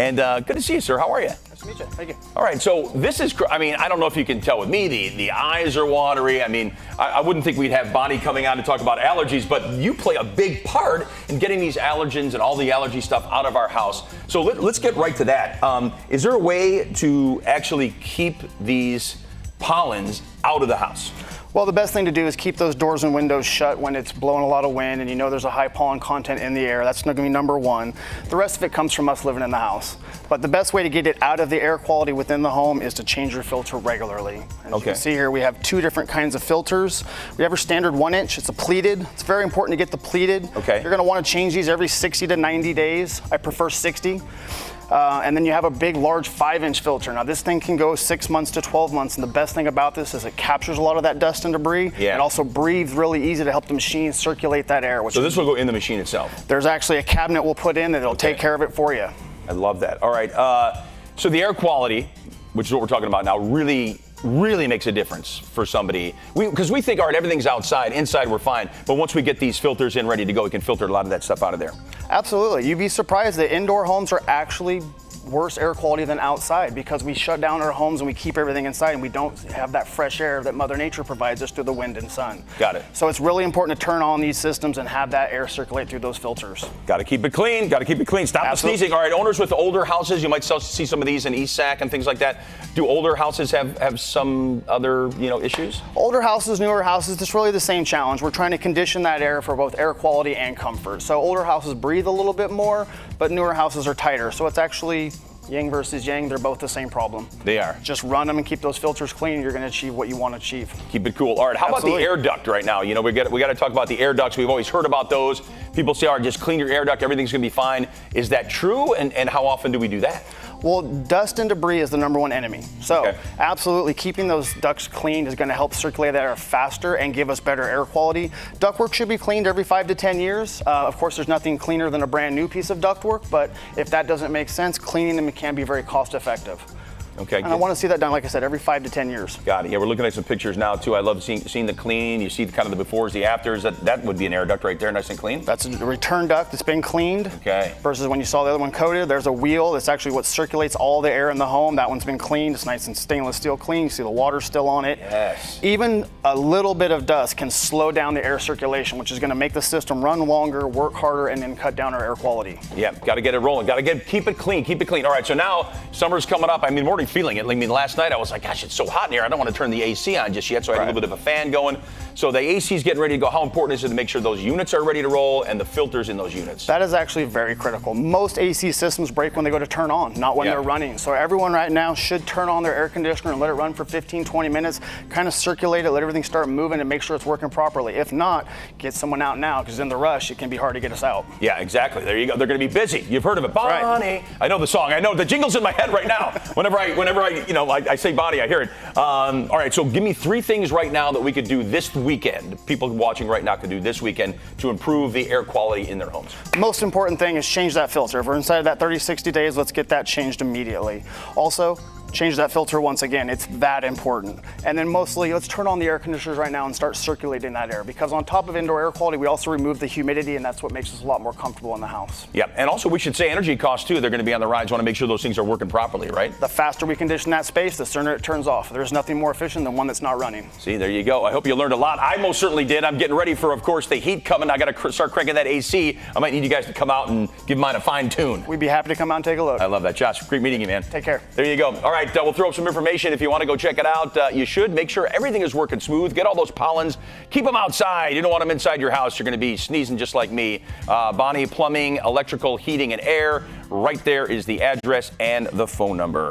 And good to see you, sir. How are you? Nice to meet you. Thank you. All right, so this is, I mean, I don't know if you can tell with me, the eyes are watery. I mean, I wouldn't think we'd have Bonney coming on to talk about allergies, but you play a big part in getting these allergens and all the allergy stuff out of our house. So let's get right to that. Is there a way to actually keep these pollens out of the house? Well, the best thing to do is keep those doors and windows shut when it's blowing a lot of wind and you know there's a high pollen content in the air. That's going to be number one. The rest of it comes from us living in the house. But the best way to get it out of the air quality within the home is to change your filter regularly. As you can see here, we have two different kinds of filters. We have our standard 1-inch. It's a pleated. It's very important to get the pleated. Okay. You're going to want to change these every 60 to 90 days. I prefer 60. And then you have a big, large 5-inch filter. Now this thing can go 6 months to 12 months, and the best thing about this is it captures a lot of that dust and debris, and also breathes really easy to help the machine circulate that air. So this will go in the machine itself? There's actually a cabinet we'll put in that'll take care of it for you. I love that. All right, so the air quality, which is what we're talking about now, really makes a difference for somebody. Because we think, all right, everything's outside, inside we're fine, but once we get these filters in ready to go, we can filter a lot of that stuff out of there. Absolutely. You'd be surprised that indoor homes are actually worse air quality than outside because we shut down our homes and we keep everything inside and we don't have that fresh air that Mother Nature provides us through the wind and sun. Got it. So it's really important to turn on these systems and have that air circulate through those filters. Got to keep it clean. Got to keep it clean. Stop the sneezing. All right, owners with older houses, you might see some of these in East Sac and things like that. Do older houses have some other issues? Older houses, newer houses, it's really the same challenge. We're trying to condition that air for both air quality and comfort. So older houses breathe a little bit more, but newer houses are tighter. So it's actually yin versus yang, they're both the same problem. They are. Just run them and keep those filters clean, you're going to achieve what you want to achieve. Keep it cool. All right, how about the air duct right now? You know, we got to talk about the air ducts. We've always heard about those. People say, all right, just clean your air duct, everything's going to be fine. Is that true? And how often do we do that? Well, dust and debris is the number one enemy. So absolutely keeping those ducts clean is going to help circulate that air faster and give us better air quality. Ductwork should be cleaned every 5 to 10 years. Of course, there's nothing cleaner than a brand new piece of ductwork, but if that doesn't make sense, cleaning them can be very cost effective. Okay. And I want to see that done, like I said, every 5 to 10 years. Got it. Yeah, we're looking at some pictures now, too. I love seeing the clean. You see kind of the befores, the afters. That would be an air duct right there, nice and clean. That's a return duct that's been cleaned. Okay. Versus when you saw the other one coated, there's a wheel. That's actually what circulates all the air in the home. That one's been cleaned. It's nice and stainless steel clean. You see the water still on it. Yes. Even a little bit of dust can slow down the air circulation, which is going to make the system run longer, work harder, and then cut down our air quality. Yeah, got to get it rolling. Got to keep it clean. Keep it clean. All right, so now summer's coming up. I mean, we're already feeling it. I mean, last night I was like, gosh, it's so hot in here. I don't want to turn the AC on just yet, so I had a little bit of a fan going. So the AC is getting ready to go. How important is it to make sure those units are ready to roll and the filters in those units? That is actually very critical. Most AC systems break when they go to turn on, not when they're running. So everyone right now should turn on their air conditioner and let it run for 15, 20 minutes, kind of circulate it, let everything start moving and make sure it's working properly. If not, get someone out now, because in the rush, it can be hard to get us out. Yeah, exactly. There you go. They're going to be busy. You've heard of it. Bonney. I know the song. I know the jingle's in my head right now. Whenever I say Bonney, I hear it. All right, so give me 3 things right now that we could do this weekend. People watching right now could do this weekend to improve the air quality in their homes. Most important thing is change that filter. If we're inside of that 30, 60 days, let's get that changed immediately. Also, change that filter once again. It's that important. And then mostly, let's turn on the air conditioners right now and start circulating that air, because on top of indoor air quality, we also remove the humidity, and that's what makes us a lot more comfortable in the house. Yeah, and also we should say energy costs too. They're going to be on the rise. Want to make sure those things are working properly, right? The faster we condition that space, the sooner it turns off. There's nothing more efficient than one that's not running. See, there you go. I hope you learned a lot. I most certainly did. I'm getting ready for, of course, the heat coming. I got to start cranking that AC. I might need you guys to come out and give mine a fine tune. We'd be happy to come out and take a look. I love that. Josh, great meeting you, man. Take care. There you go. All right, we'll throw up some information. If you want to go check it out, you should. Make sure everything is working smooth. Get all those pollens. Keep them outside. You don't want them inside your house. You're going to be sneezing just like me. Bonney Plumbing, Electrical, Heating, and Air. Right there is the address and the phone number.